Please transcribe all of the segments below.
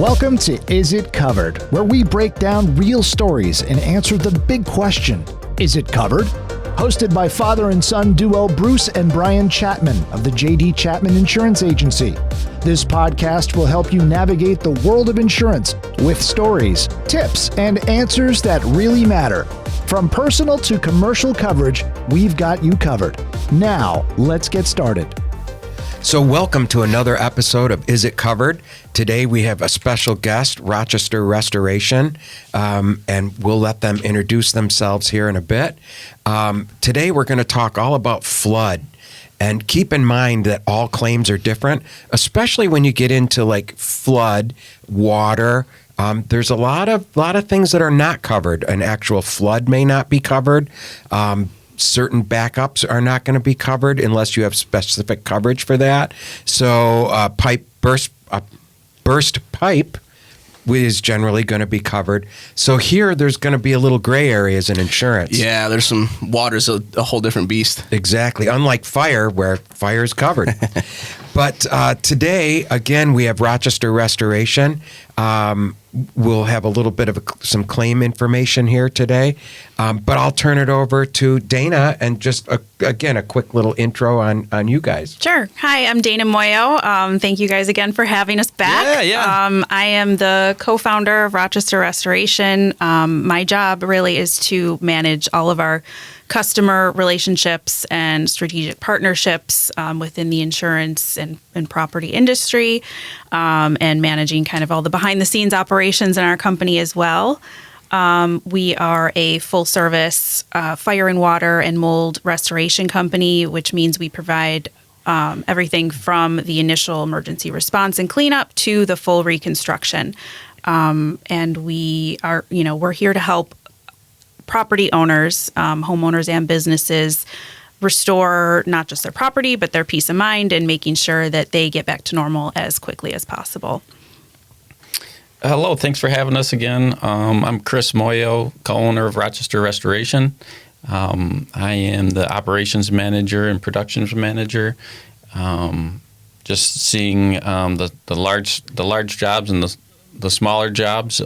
Welcome to Is It Covered, where we break down real stories and answer the big question, is it covered? Hosted by father and son duo Bruce and Brian Chapman of the J.D. Chapman Insurance Agency. This podcast will help you navigate the world of insurance with stories, tips, and answers that really matter. From personal to commercial coverage, we've got you covered. Now, let's get started. So welcome to another episode of Is It Covered? Today we have a special guest, Rochester Restoration, and we'll let them introduce themselves here in a bit. Today we're going to talk all about flood. And keep in mind that all claims are different, especially when you get into like flood, water. There's a lot of things that are not covered. An actual flood may not be covered. Certain backups are not going to be covered unless you have specific coverage for that. So burst pipe is generally going to be covered. So here there's going to be a little gray areas in insurance. Yeah, there's some water's a whole different beast. Exactly. Unlike fire, where fire is covered. But today, again, we have Rochester Restoration. We'll have a little bit of some claim information here today. But I'll turn it over to Dayna and just, again, a quick little intro on you guys. Sure. Hi, I'm Dayna Muoio. Thank you guys again for having us back. Yeah. I am the co-founder of Rochester Restoration. My job really is to manage all of our customer relationships and strategic partnerships within the insurance and property industry, and managing kind of all the behind-the-scenes operations in our company as well. We are a full-service fire and water and mold restoration company, which means we provide everything from the initial emergency response and cleanup to the full reconstruction. And we are, we're here to help property owners, homeowners and businesses restore not just their property, but their peace of mind and making sure that they get back to normal as quickly as possible. Hello, thanks for having us again. I'm Chris Muoio, co-owner of Rochester Restoration. I am the operations manager and productions manager. Just seeing the large jobs and the smaller jobs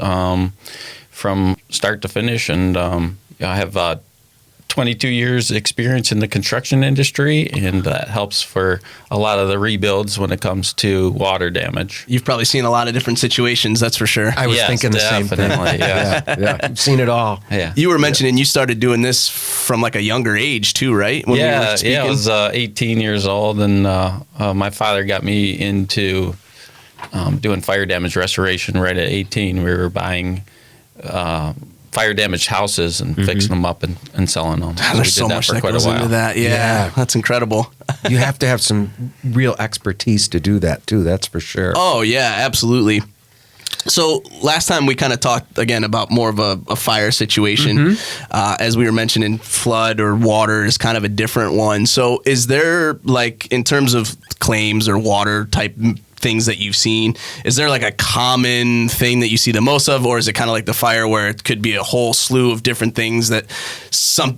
from start to finish, and I have 22 years experience in the construction industry, and that helps for a lot of the rebuilds when it comes to water damage. You've probably seen a lot of different situations, that's for sure. I was thinking the same thing. Yeah. I've seen it all. Yeah. You were mentioning you started doing this from like a younger age too, right? When I was 18 years old, and my father got me into doing fire damage restoration right at 18. We were buying fire damaged houses and fixing them up and selling them. There's so much that goes into that. Yeah, that's incredible. You have to have some real expertise to do that too. That's for sure. Oh yeah, absolutely. So last time we kind of talked again about more of a fire situation. As we were mentioning, flood or water is kind of a different one. So is there, like, in terms of claims or water type things that you've seen, is there like a common thing that you see the most of, or is it kind of like the fire where it could be a whole slew of different things that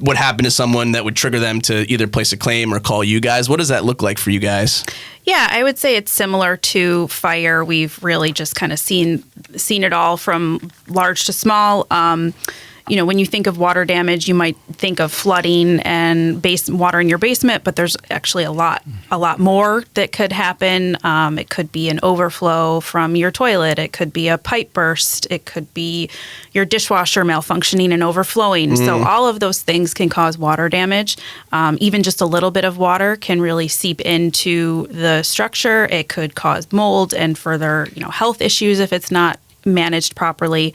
would happen to someone that would trigger them to either place a claim or call you guys? What does that look like for you guys? Yeah, I would say it's similar to fire. We've really just kind of seen it all from large to small. When you think of water damage, you might think of flooding and water in your basement, but there's actually a lot more that could happen. It could be an overflow from your toilet. It could be a pipe burst. It could be your dishwasher malfunctioning and overflowing. So all of those things can cause water damage. Even just a little bit of water can really seep into the structure. It could cause mold and further, health issues if it's not managed properly.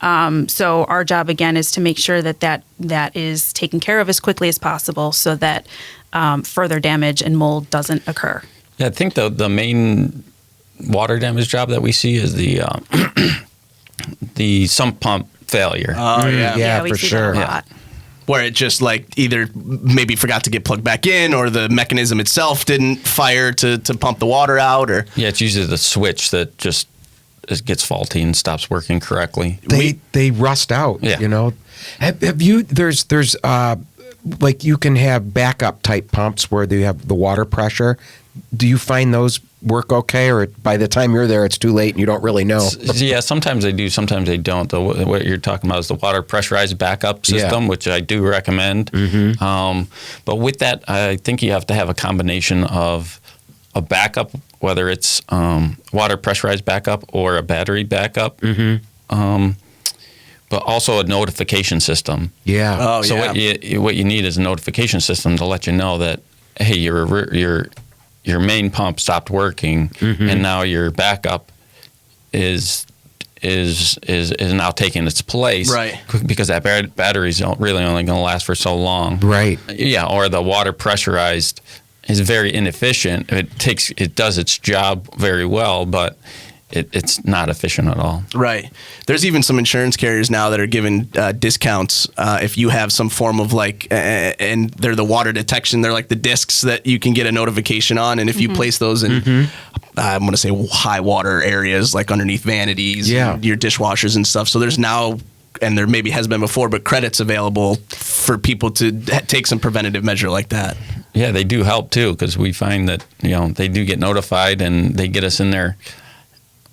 So our job, again, is to make sure that is taken care of as quickly as possible so that further damage and mold doesn't occur. Yeah, I think the main water damage job that we see is the sump pump failure. Oh, Yeah, we for see sure. that a lot. Where it just like either maybe forgot to get plugged back in, or the mechanism itself didn't fire to pump the water out, or... Yeah, it's usually the switch that just it gets faulty and stops working correctly. They rust out. Yeah. Have you? There's like you can have backup type pumps where you have the water pressure. Do you find those work okay, or by the time you're there, it's too late and you don't really know? Yeah, sometimes they do, sometimes they don't. What you're talking about is the water pressurized backup system, which I do recommend. But with that, I think you have to have a combination of a backup, whether it's water pressurized backup or a battery backup. But also a notification system. Yeah. Oh, So yeah. what you need is a notification system to let you know that, hey, your main pump stopped working, and now your backup is now taking its place, Right? Because that battery's really only going to last for so long, Right. Yeah. Or the water pressurized is very inefficient. It does its job very well, but it's not efficient at all. Right. There's even some insurance carriers now that are giving discounts if you have some form of and they're the water detection. They're like the discs that you can get a notification on. And if you place those in, I'm going to say high water areas, like underneath vanities, and your dishwashers and stuff. So there's now, and there maybe has been before, but credits available for people to take some preventative measure like that. Yeah, they do help too, because we find that, they do get notified and they get us in there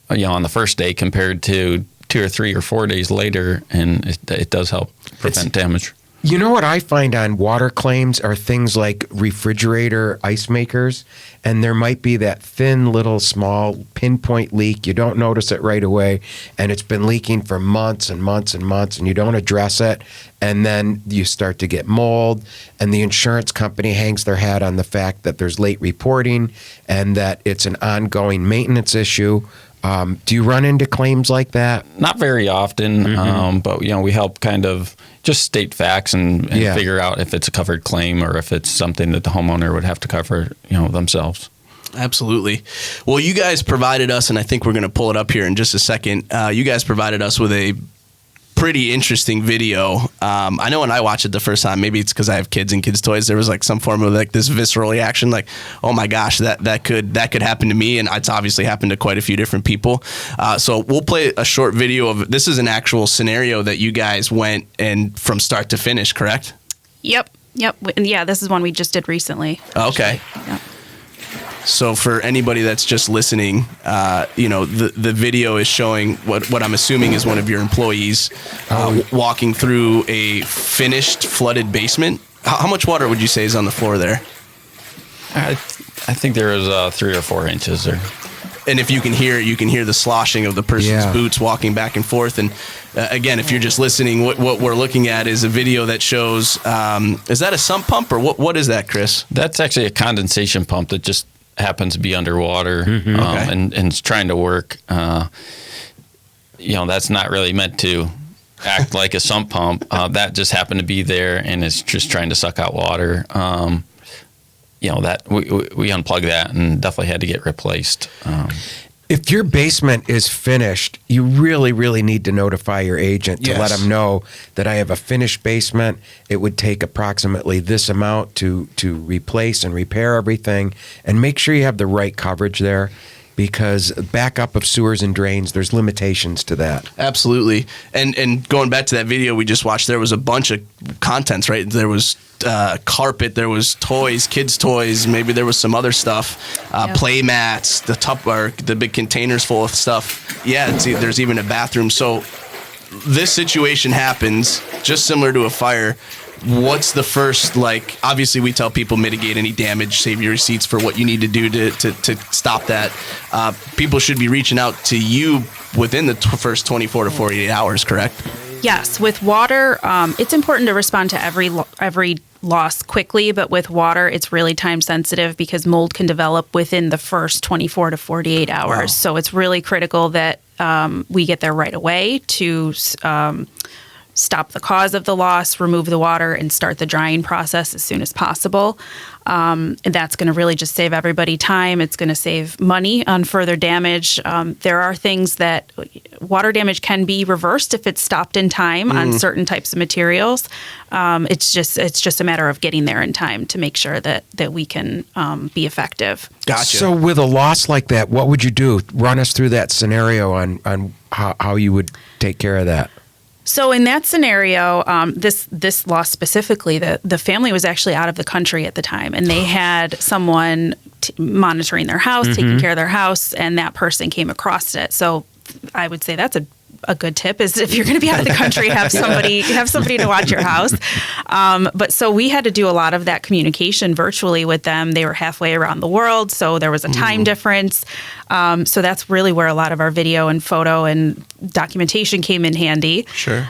on the first day compared to 2 or 3 or 4 days later, and it does help prevent damage. You know what I find on water claims are things like refrigerator ice makers, and there might be that thin little small pinpoint leak. You don't notice it right away, and it's been leaking for months and months and months, and you don't address it, and then you start to get mold, and the insurance company hangs their hat on the fact that there's late reporting and that it's an ongoing maintenance issue. Do you run into claims like that? Not very often, but we help kind of just state facts and figure out if it's a covered claim or if it's something that the homeowner would have to cover, themselves. Absolutely. Well, you guys provided us, and I think we're going to pull it up here in just a second. You guys provided us with a pretty interesting video. I know when I watched it the first time, maybe it's because I have kids and kids' toys, there was like some form of like this visceral reaction, like, oh my gosh, that could happen to me, and it's obviously happened to quite a few different people. So we'll play a short video of this. Is an actual scenario that you guys went and from start to finish, correct? Yep. And yeah, this is one we just did recently. Okay. Yep. So for anybody that's just listening, the video is showing what I'm assuming is one of your employees walking through a finished flooded basement. How much water would you say is on the floor there? I think there is 3 or 4 inches there. And if you can hear it, you can hear the sloshing of the person's boots walking back and forth. And again, if you're just listening, what we're looking at is a video that shows, is that a sump pump or what is that, Chris? That's actually a condensation pump that just happens to be underwater and it's trying to work. That's not really meant to act like a sump pump. That just happened to be there and it's just trying to suck out water. That we unplugged that and definitely had to get replaced. If your basement is finished, you really, really need to notify your agent to let them know that I have a finished basement. It would take approximately this amount to replace and repair everything, and make sure you have the right coverage there, because backup of sewers and drains, there's limitations to that. Absolutely. And going back to that video we just watched, there was a bunch of contents, right? There was carpet, there was toys, kids' toys, maybe there was some other stuff, play mats, the big containers full of stuff. Yeah, there's even a bathroom. So this situation happens just similar to a fire. What's the first, obviously we tell people mitigate any damage, save your receipts for what you need to do to stop that. People should be reaching out to you within the first 24 to 48 hours, correct? Yes, with water, it's important to respond to every loss quickly, but with water, it's really time sensitive because mold can develop within the first 24 to 48 hours. Wow. So it's really critical that we get there right away to stop the cause of the loss, remove the water, and start the drying process as soon as possible. And that's going to really just save everybody time. It's going to save money on further damage. There are things that water damage can be reversed if it's stopped in time on certain types of materials. It's just a matter of getting there in time to make sure that we can be effective. Gotcha. So with a loss like that, what would you do? Run us through that scenario on how you would take care of that. So in that scenario, this loss specifically, the family was actually out of the country at the time, and they had someone monitoring their house, taking care of their house, and that person came across it. So I would say that's a good tip is if you're going to be out of the country, have somebody to watch your house. But so we had to do a lot of that communication virtually with them. They were halfway around the world, so there was a time difference. So that's really where a lot of our video and photo and documentation came in handy. Sure.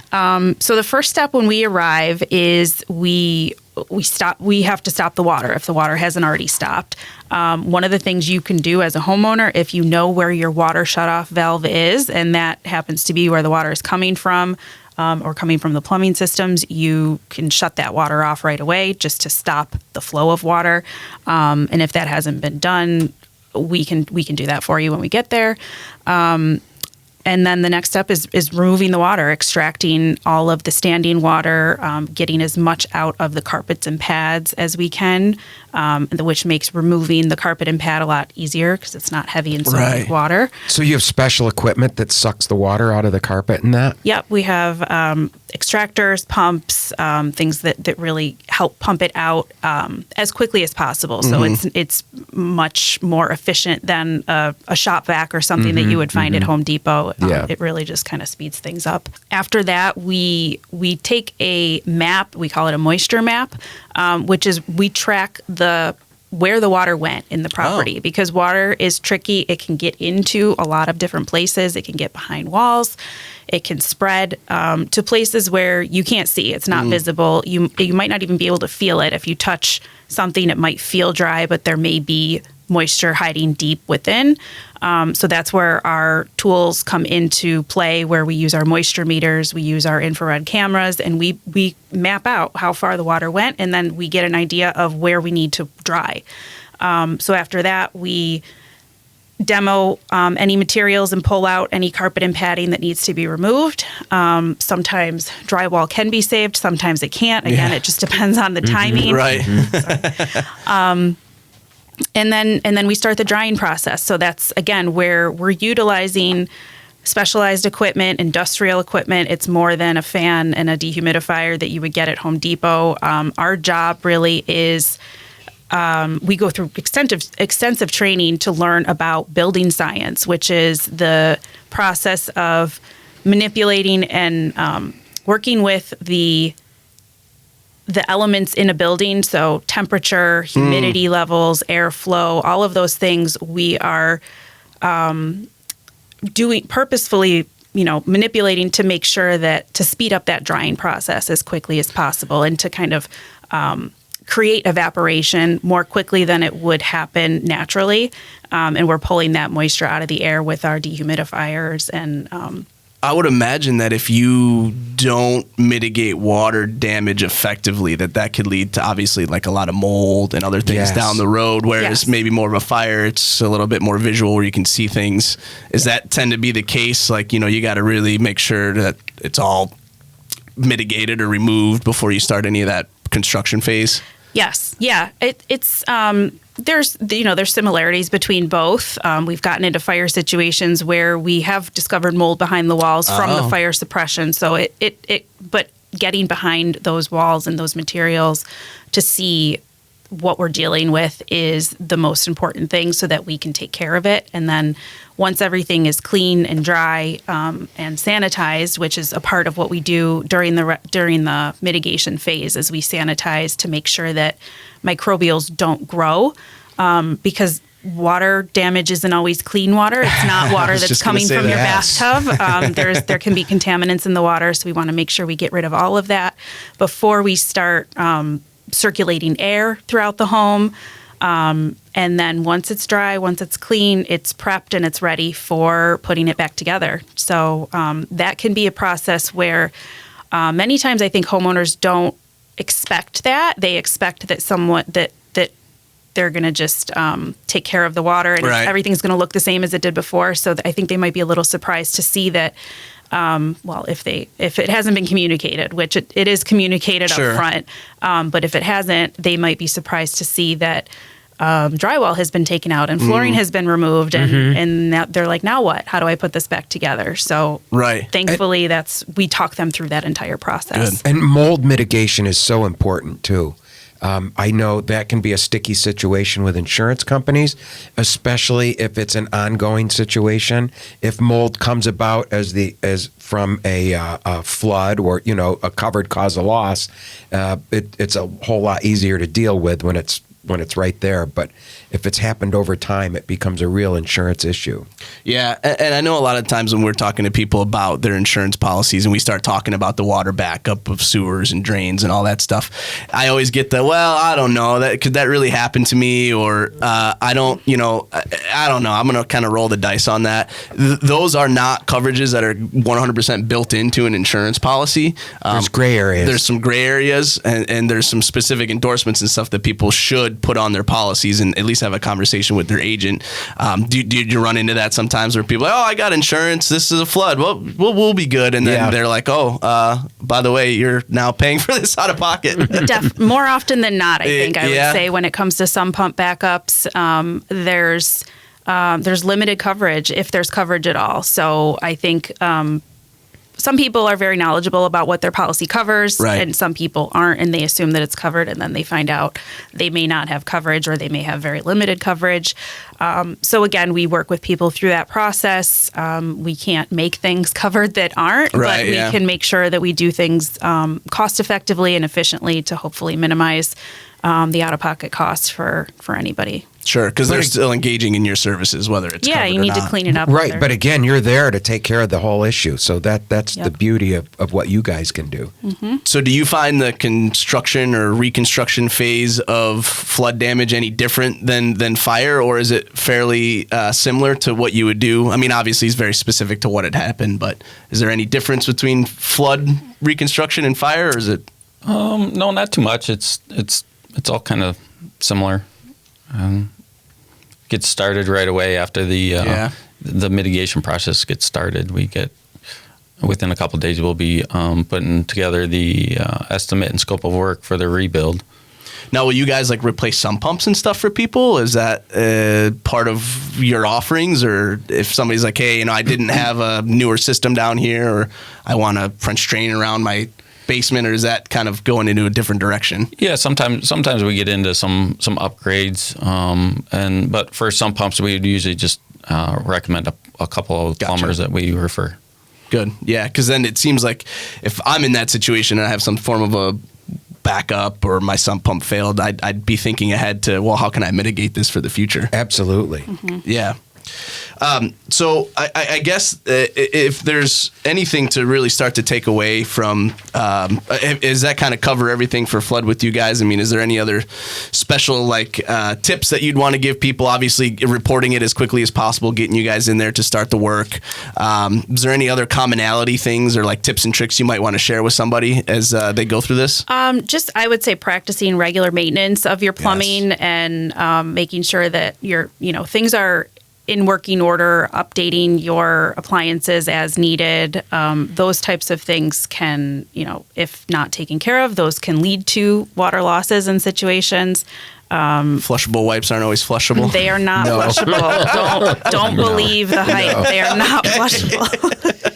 So the first step when we arrive is we have to stop the water if the water hasn't already stopped. One of the things you can do as a homeowner, if you know where your water shutoff valve is, and that happens to be where the water is coming from, or coming from the plumbing systems, you can shut that water off right away just to stop the flow of water. And if that hasn't been done, we can do that for you when we get there. And then the next step is removing the water, extracting all of the standing water, getting as much out of the carpets and pads as we can, which makes removing the carpet and pad a lot easier because it's not heavy and soaked with water. So you have special equipment that sucks the water out of the carpet and that? Yep, we have extractors, pumps, things that really help pump it out as quickly as possible. So it's much more efficient than a shop vac or something that you would find at Home Depot. It really just kind of speeds things up. After that, we take a map. We call it a moisture map, which is we track where the water went in the property because water is tricky. It can get into a lot of different places. It can get behind walls. It can spread to places where you can't see. It's not visible. You might not even be able to feel it. If you touch something, it might feel dry, but there may be moisture hiding deep within. So that's where our tools come into play, where we use our moisture meters, we use our infrared cameras, and we map out how far the water went, and then we get an idea of where we need to dry. So after that, we demo any materials and pull out any carpet and padding that needs to be removed. Sometimes drywall can be saved, sometimes it can't. Again, it just depends on the timing. Right. And then we start the drying process. So that's, again, where we're utilizing specialized equipment, industrial equipment. It's more than a fan and a dehumidifier that you would get at Home Depot. Our job really is we go through extensive training to learn about building science, which is the process of manipulating and working with the elements in a building, so temperature, humidity levels, airflow, all of those things we are doing purposefully, manipulating to make sure to speed up that drying process as quickly as possible and to kind of create evaporation more quickly than it would happen naturally. And we're pulling that moisture out of the air with our dehumidifiers and I would imagine that if you don't mitigate water damage effectively, that could lead to obviously like a lot of mold and other things down the road, whereas maybe more of a fire, it's a little bit more visual where you can see things. Is that tend to be the case? Like, you got to really make sure that it's all mitigated or removed before you start any of that construction phase? Yes. Yeah. It's there's similarities between both. We've gotten into fire situations where we have discovered mold behind the walls from the fire suppression. So but getting behind those walls and those materials to see what we're dealing with is the most important thing so that we can take care of it. And then once everything is clean and dry and sanitized, which is a part of what we do during the mitigation phase, is we sanitize to make sure that microbials don't grow because water damage isn't always clean water. It's not water that's coming from your bathtub. There can be contaminants in the water, so we want to make sure we get rid of all of that before we start circulating air throughout the home. And then once it's dry, once it's clean, it's prepped and it's ready for putting it back together. So that can be a process where many times I think homeowners don't expect that. They expect that that they're going to just take care of the water and everything's going to look the same as it did before. So I think they might be a little surprised to see that. If it hasn't been communicated, which it is communicated up front, but if it hasn't, they might be surprised to see that drywall has been taken out and flooring has been removed, and now they're like, now what? How do I put this back together? So thankfully, we talk them through that entire process. And mold mitigation is so important too. I know that can be a sticky situation with insurance companies, especially if it's an ongoing situation. If mold comes about as from a flood or a covered cause of loss, it's a whole lot easier to deal with when it's right there. But if it's happened over time, it becomes a real insurance issue. Yeah, and I know a lot of times when we're talking to people about their insurance policies and we start talking about the water backup of sewers and drains and all that stuff, I always get the, well, I don't know, could that really happen to me? Or I don't know, I'm going to kind of roll the dice on that. Those are not coverages that are 100% built into an insurance policy. There's gray areas. There's some gray areas, and there's some specific endorsements and stuff that people should put on their policies and at least have a conversation with their agent. Do you run into that sometimes where people are, I got insurance, this is a flood, well, we'll be good, and then they're like, by the way, you're now paying for this out of pocket? More often than not, I think I would say when it comes to some pump backups, there's limited coverage, if there's coverage at all. So I think some people are very knowledgeable about what their policy covers, and some people aren't, and they assume that it's covered, and then they find out they may not have coverage, or they may have very limited coverage. So again, we work with people through that process. We can't make things covered that aren't, but we can make sure that we do things cost effectively and efficiently to hopefully minimize the out-of-pocket costs for anybody. Sure, because they're still engaging in your services, whether it's covered you need or to not. clean it up. Right, but again, you're there to take care of the whole issue. So that's the beauty of what you guys can do. Mm-hmm. So do you find the construction or reconstruction phase of flood damage any different than fire, or is it fairly similar to what you would do? I mean, obviously it's very specific to what had happened, but is there any difference between flood reconstruction and fire, or is it? No, not too much. It's all kind of similar. Gets started right away after the mitigation process gets started. Within a couple of days, we'll be putting together the estimate and scope of work for the rebuild. Now, will you guys replace sump pumps and stuff for people? Is that part of your offerings? Or if somebody's like, hey, I didn't have a newer system down here, or I want a French drain around my basement, or is that kind of going into a different direction? Yeah, sometimes we get into some upgrades, but for some pumps we would usually just recommend a couple of plumbers that we refer. Good, yeah, because then it seems like if I'm in that situation and I have some form of a backup or my sump pump failed, I'd be thinking ahead to, well, how can I mitigate this for the future? Absolutely. Mm-hmm. Yeah. So I guess if there's anything to really start to take away from, is that kind of cover everything for flood with you guys? I mean, is there any other special tips that you'd want to give people? Obviously, reporting it as quickly as possible, getting you guys in there to start the work. Is there any other commonality things or tips and tricks you might want to share with somebody as they go through this? Just I would say practicing regular maintenance of your plumbing and making sure that your things are in working order, updating your appliances as needed. Those types of things can, if not taken care of, those can lead to water losses in situations. Flushable wipes aren't always flushable. They are not flushable. Don't believe the hype. No. They are not flushable.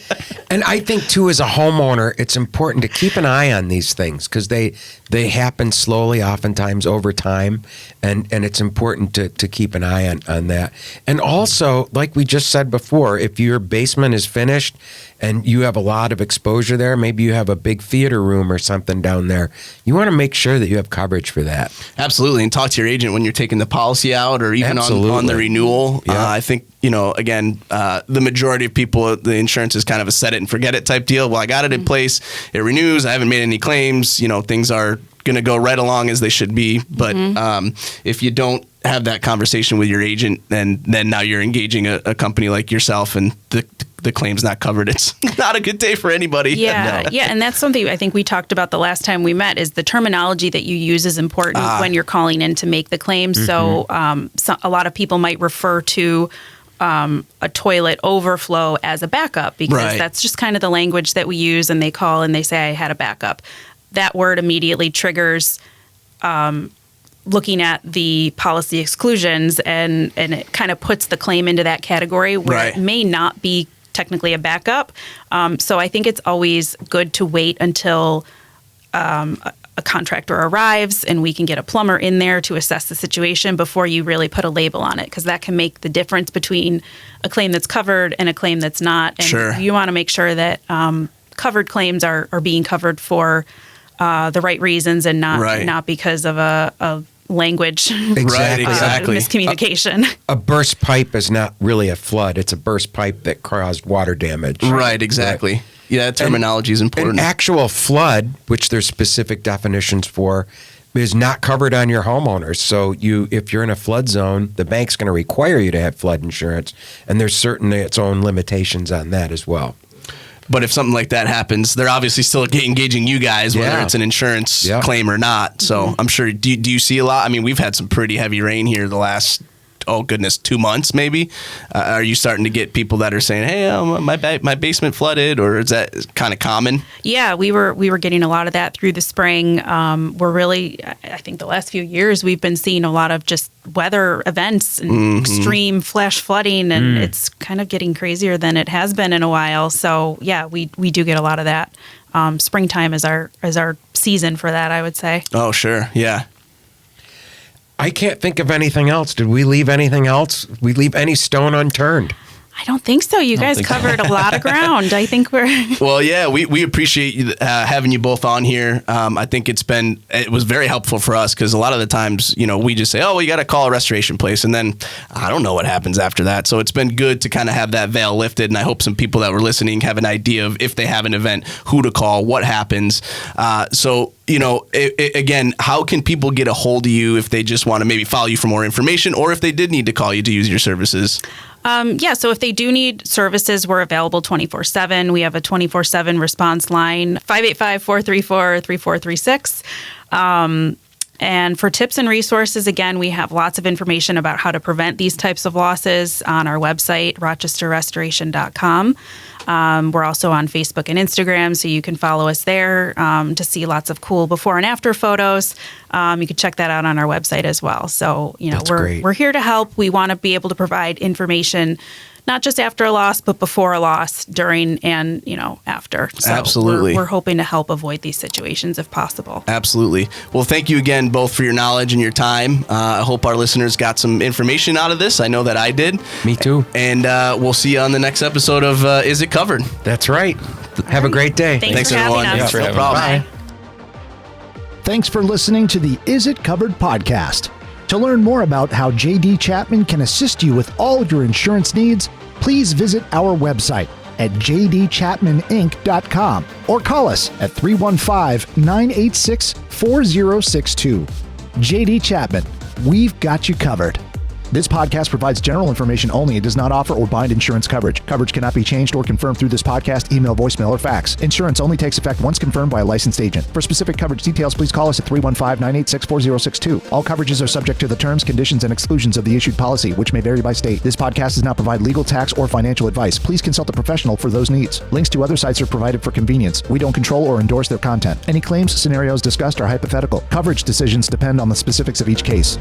And I think, too, as a homeowner, it's important to keep an eye on these things because they happen slowly, oftentimes over time, and it's important to keep an eye on that. And also, like we just said before, if your basement is finished and you have a lot of exposure there, maybe you have a big theater room or something down there, you want to make sure that you have coverage for that. Absolutely, and talk to your agent when you're taking the policy out or even on the renewal. Yeah. I think, again, the majority of people, the insurance is kind of a set it and forget it type deal. Well, I got it in place. It renews. I haven't made any claims. Things are going to go right along as they should be. But if you don't have that conversation with your agent, then now you're engaging a company like yourself and the claim's not covered. It's not a good day for anybody. Yeah, No. yeah, and that's something I think we talked about the last time we met is the terminology that you use is important when you're calling in to make the claim. Mm-hmm. So a lot of people might refer to a toilet overflow as a backup because that's just kind of the language that we use, and they call and they say, I had a backup. That word immediately triggers looking at the policy exclusions, and it kind of puts the claim into that category where Right. it may not be technically a backup. So I think it's always good to wait until a contractor arrives and we can get a plumber in there to assess the situation before you really put a label on it, because that can make the difference between a claim that's covered and a claim that's not. And Sure. you want to make sure that covered claims are being covered for the right reasons and not Right. not because of a language Exactly. Exactly. miscommunication. A burst pipe is not really a flood. It's a burst pipe that caused water damage. Right, exactly. Yeah, that terminology is important. An actual flood, which there's specific definitions for, is not covered on your homeowners. So if you're in a flood zone, the bank's going to require you to have flood insurance, and there's certainly its own limitations on that as well. But if something like that happens, they're obviously still engaging you guys, whether Yeah. it's an insurance Yeah. claim or not. So I'm sure, do you see a lot? I mean, we've had some pretty heavy rain here the last, 2 months maybe. Are you starting to get people that are saying, hey, my basement flooded, or is that kind of common? Yeah, we were getting a lot of that through the spring. We're really, I think the last few years, we've been seeing a lot of just weather events and extreme flash flooding, and it's kind of getting crazier than it has been in a while. So yeah, we do get a lot of that. Springtime is our season for that, I would say. Oh, sure. Yeah. I can't think of anything else. Did we leave anything else? We leave any stone unturned? I don't think so. You guys think so. covered a lot of ground. I think we're Well, yeah, we appreciate you, having you both on here. I think it was very helpful for us, because a lot of the times, we just say, oh, well, you got to call a restoration place, and then I don't know what happens after that. So it's been good to kind of have that veil lifted, and I hope some people that were listening have an idea of, if they have an event, who to call, what happens. Again, how can people get a hold of you if they just want to maybe follow you for more information, or if they did need to call you to use your services? so if they do need services, we're available 24/7. We have a 24/7 response line, 585-434-3436. And for tips and resources, again, we have lots of information about how to prevent these types of losses on our website, rochesterrestoration.com. We're also on Facebook and Instagram, so you can follow us there to see lots of cool before and after photos. You can check that out on our website as well. So, That's great. we're here to help. We want to be able to provide information not just after a loss, but before a loss, during, and after. So Absolutely. we're hoping to help avoid these situations if possible. Absolutely. Well, thank you again both for your knowledge and your time. I hope our listeners got some information out of this. I know that I did. Me too. And we'll see you on the next episode of Is It Covered? That's right. Have a great day. Thanks for everyone. having us. Thanks for no having problem. us. Bye. Thanks for listening to the Is It Covered podcast. To learn more about how JD Chapman can assist you with all your insurance needs, please visit our website at jdchapmaninc.com or call us at 315-986-4062. JD Chapman, we've got you covered. This podcast provides general information only and does not offer or bind insurance coverage. Coverage cannot be changed or confirmed through this podcast, email, voicemail, or fax. Insurance only takes effect once confirmed by a licensed agent. For specific coverage details, please call us at 315-986-4062. All coverages are subject to the terms, conditions, and exclusions of the issued policy, which may vary by state. This podcast does not provide legal, tax, or financial advice. Please consult a professional for those needs. Links to other sites are provided for convenience. We don't control or endorse their content. Any claims scenarios discussed are hypothetical. Coverage decisions depend on the specifics of each case.